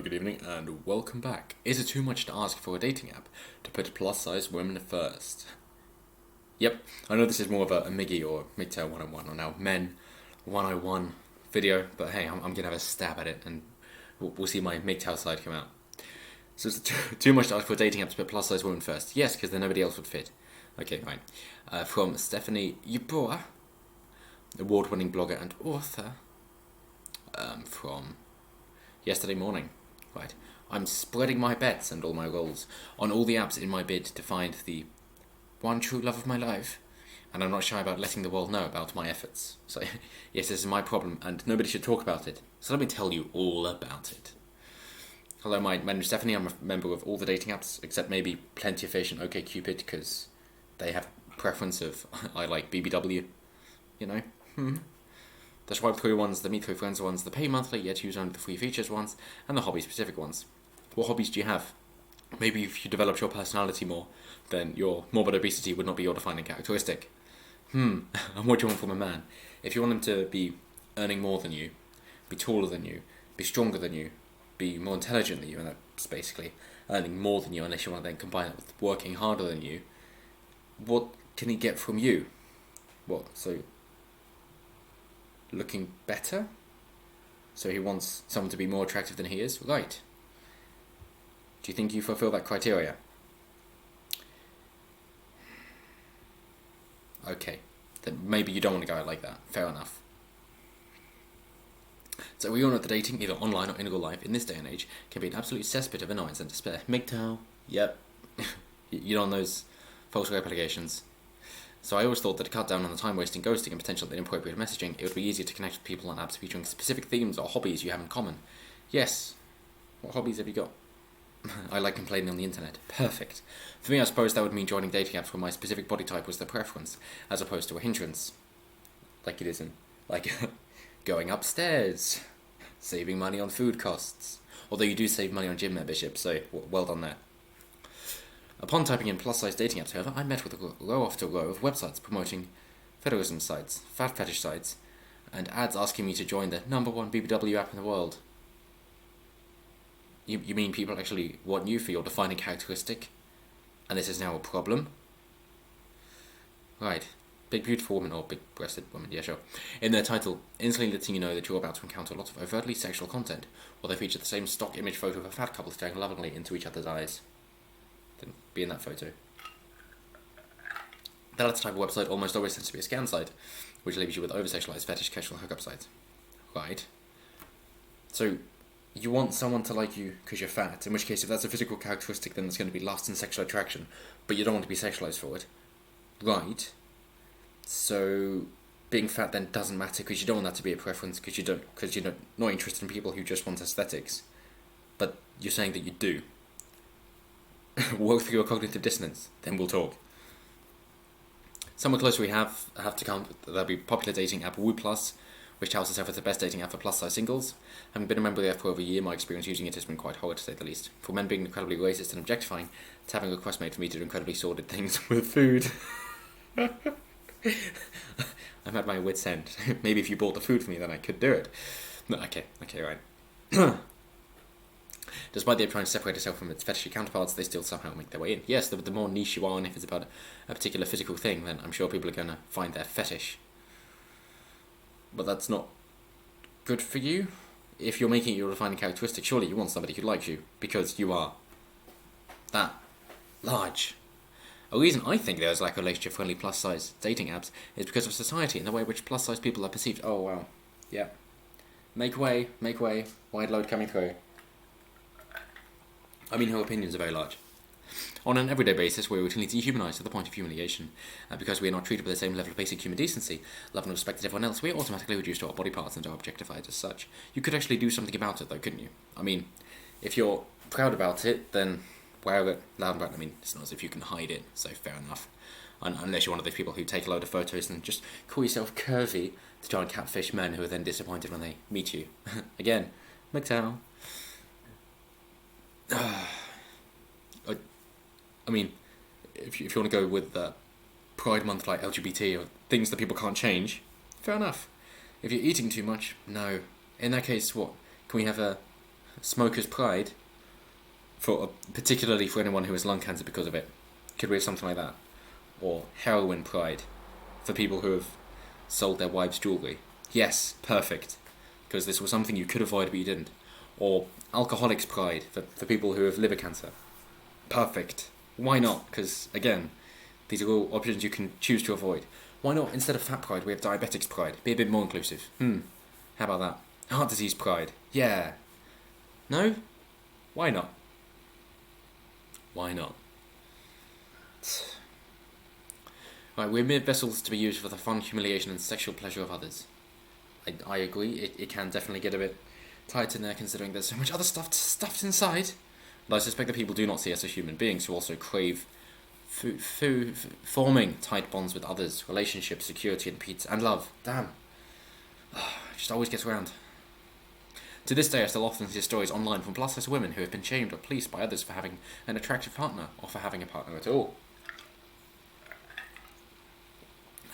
Hello, good evening, and welcome back. Is it too much to ask for a dating app to put plus-size women first? Yep, I know this is more of a Miggy or MGTOW 101, or now Men 101 video, but hey, I'm gonna have a stab at it, and we'll see my MGTOW side come out. So it's too much to ask for a dating app to put plus-size women first? Yes, because then nobody else would fit. Okay, fine. From Stephanie Yeboah, award-winning blogger and author, from yesterday morning. Right. I'm spreading my bets and all my rolls on all the apps in my bid to find the one true love of my life, and I'm not shy about letting the world know about my efforts. So, yes, this is my problem, and nobody should talk about it. So let me tell you all about it. Hello, my name is Stephanie. I'm a member of all the dating apps, except maybe Plenty of Fish and OkCupid, because they have preference of I like BBW, you know? The swipe through ones, the meet through friends ones, the pay monthly yet use only the free features ones, and the hobby specific ones. What hobbies do you have? Maybe if you developed your personality more, then your morbid obesity would not be your defining characteristic. And what do you want from a man? If you want him to be earning more than you, be taller than you, be stronger than you, be more intelligent than you, and that's basically earning more than you, unless you want to then combine it with working harder than you, what can he get from you? What, so looking better? So he wants someone to be more attractive than he is? Right. Do you think you fulfill that criteria? Okay. Then maybe you don't want a guy like that. Fair enough. So we all know that dating, either online or in real life, in this day and age, can be an absolute cesspit of annoyance and despair. MGTOW. Yep. You know, on those false rape allegations. So I always thought that to cut down on the time wasting, ghosting, and potential inappropriate messaging, it would be easier to connect with people on apps featuring specific themes or hobbies you have in common. Yes. What hobbies have you got? I like complaining on the internet. Perfect. For me, I suppose that would mean joining dating apps where my specific body type was the preference, as opposed to a hindrance. Like it isn't. Like going upstairs. Saving money on food costs. Although you do save money on gym membership, so well done there. Upon typing in plus-size dating apps, however, I met with a row after row of websites promoting fetishism sites, fat fetish sites, and ads asking me to join the #1 BBW app in the world. You mean people actually want you for your defining characteristic? And this is now a problem? Right. Big beautiful woman, or big breasted woman, yeah sure. In their title, instantly letting you know that you're about to encounter a lot of overtly sexual content, or they feature the same stock image photo of a fat couple staring lovingly into each other's eyes. Then be in that photo. That other type of website almost always tends to be a scam site, which leaves you with over-sexualized fetish casual hookup sites. Right. So, you want someone to like you because you're fat, in which case if that's a physical characteristic then there's going to be lust and sexual attraction, but you don't want to be sexualized for it. Right. So, being fat then doesn't matter because you don't want that to be a preference because you're not interested in people who just want aesthetics. But you're saying that you do. Work through your cognitive dissonance, then we'll talk. Somewhere closer we have to count, there'll be popular dating app Woo Plus, which touts itself as the best dating app for plus-size singles. Having been a member of the app for over a year, my experience using it has been quite horrid to say the least. For men being incredibly racist and objectifying, to having a request made for me to do incredibly sordid things with food. I'm at my wit's end. Maybe if you bought the food for me, then I could do it. No, okay, right. Despite the app trying to separate itself from its fetishy counterparts, they still somehow make their way in. Yes, the more niche you are, and if it's about a particular physical thing, then I'm sure people are going to find their fetish. But that's not good for you. If you're making it your defining characteristic, surely you want somebody who likes you, because you are that large. A reason I think there's lack of relationship-friendly plus-size dating apps is because of society and the way in which plus-size people are perceived. Oh, wow. Yeah. Make way. Wide load coming through. I mean, her opinions are very large. On an everyday basis, we're routinely dehumanized to the point of humiliation. Because we are not treated with the same level of basic human decency, love and respect as everyone else, we are automatically reduced to our body parts and are objectified as such. You could actually do something about it, though, couldn't you? I mean, if you're proud about it, then wear it loud and proud. I mean, it's not as if you can hide it, so fair enough. Unless you're one of those people who take a load of photos and just call yourself curvy to try and catfish men who are then disappointed when they meet you. Again, MGTOW. I mean, if you want to go with Pride Month like LGBT or things that people can't change, fair enough. If you're eating too much, no. In that case, what? Can we have a Smoker's pride, particularly for anyone who has lung cancer because of it. Could we have something like that? Or heroin pride, for people who have sold their wives' jewellery. Yes, perfect. Because this was something you could avoid but you didn't. Or alcoholic's pride, for people who have liver cancer. Perfect. Why not? Because, again, these are all options you can choose to avoid. Why not, instead of fat pride, we have diabetic's pride? Be a bit more inclusive. How about that? Heart disease pride. Yeah. No? Why not? Why not? Right, we're mere vessels to be used for the fun, humiliation, and sexual pleasure of others. I agree, it can definitely get a bit tight in there considering there's so much other stuff stuffed inside. But I suspect that people do not see us as human beings who also crave forming tight bonds with others, relationships, security, and love. Damn. It just always gets around. To this day, I still often see stories online from plus-size women who have been shamed or policed by others for having an attractive partner, or for having a partner at all.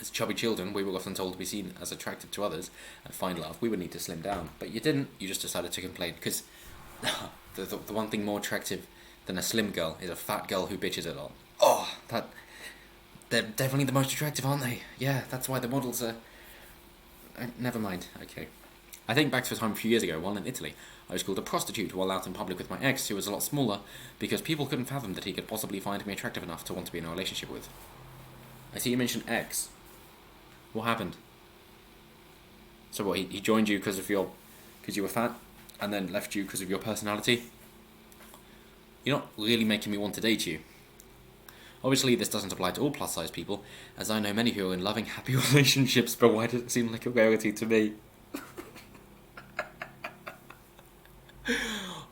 As chubby children, we were often told to be seen as attractive to others and find love. We would need to slim down. But you didn't, you just decided to complain. Because the one thing more attractive than a slim girl is a fat girl who bitches a lot. Oh, they're definitely the most attractive, aren't they? Yeah, that's why the models are... Never mind, okay. I think back to a time a few years ago, while in Italy, I was called a prostitute while out in public with my ex, who was a lot smaller, because people couldn't fathom that he could possibly find me attractive enough to want to be in a relationship with. I see you mentioned ex. What happened? So what, he joined you because you were fat, and then left you because of your personality? You're not really making me want to date you. Obviously, this doesn't apply to all plus-size people, as I know many who are in loving, happy relationships, but why does it seem like a rarity to me?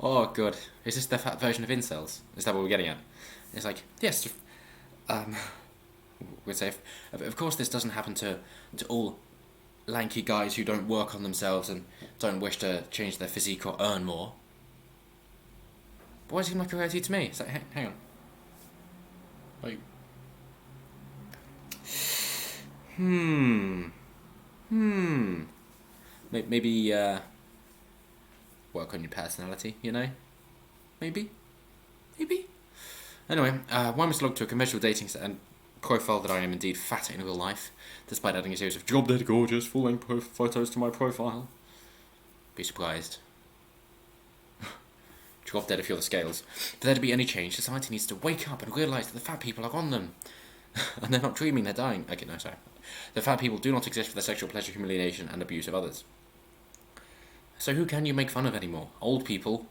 Oh, God. Is this the fat version of incels? Is that what we're getting at? It's like, yes, we'd say, of course this doesn't happen to all lanky guys who don't work on themselves and don't wish to change their physique or earn more. But why does it seem like a rarity to me? It's like, hang on. Like, maybe, work on your personality, you know? Maybe? Anyway, one must look to a conventional dating and profile that I am indeed fat in real life, despite adding a series of job dead gorgeous full-length photos to my profile. Be surprised. Drop dead if you're the scales. For there to be any change, society needs to wake up and realise that the fat people are on them. And they're not dreaming, they're dying. Okay, no, sorry. The fat people do not exist for the sexual pleasure, humiliation, and abuse of others. So who can you make fun of anymore? Old people?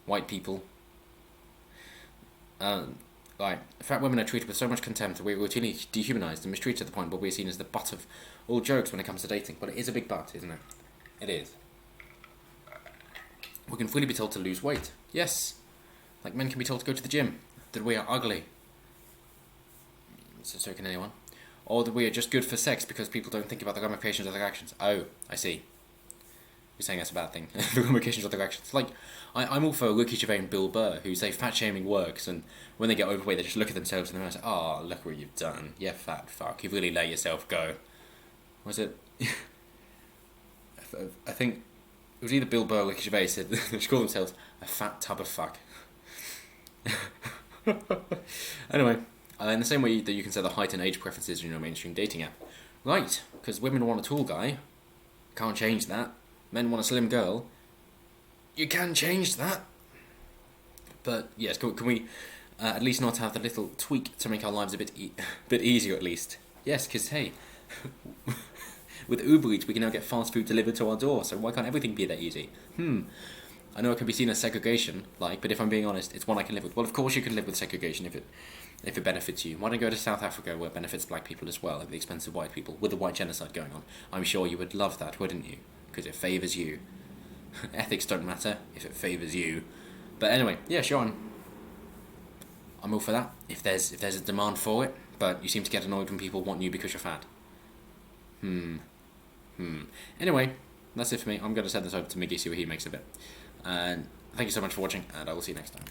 White people? Fat women are treated with so much contempt that we're routinely dehumanised and mistreated to the point where we're seen as the butt of all jokes when it comes to dating. But it is a big butt, isn't it? It is. We can freely be told to lose weight. Yes. Like men can be told to go to the gym. That we are ugly. So can anyone. Or that we are just good for sex because people don't think about the ramifications of their actions. Oh, I see. You're saying that's a bad thing. The ramifications of their actions. Like, I'm all for Ricky Gervais and Bill Burr, who say fat shaming works, and when they get overweight, they just look at themselves and they say, "Oh, look what you've done. You fat fuck. You really let yourself go." Was it? I think it was either Bill Burr or Ricky Gervais said they should call themselves a fat tub of fuck. Anyway, in the same way that you can say the height and age preferences in your mainstream dating app. Right, because women want a tall guy. Can't change that. Men want a slim girl. You can change that. But yes, can we at least not have the little tweak to make our lives a bit easier at least? Yes, because hey, with Uber Eats we can now get fast food delivered to our door, so why can't everything be that easy? I know it can be seen as segregation, but if I'm being honest, it's one I can live with. Well, of course you can live with segregation if it benefits you. Why don't you go to South Africa where it benefits black people as well, at the expense of white people, with the white genocide going on? I'm sure you would love that, wouldn't you? Because it favours you. Ethics don't matter if it favours you. But anyway, yeah, sure, I'm all for that, if there's a demand for it, but you seem to get annoyed when people want you because you're fat. Anyway, that's it for me. I'm going to send this over to Miggy, see what he makes of it. And thank you so much for watching, and I will see you next time.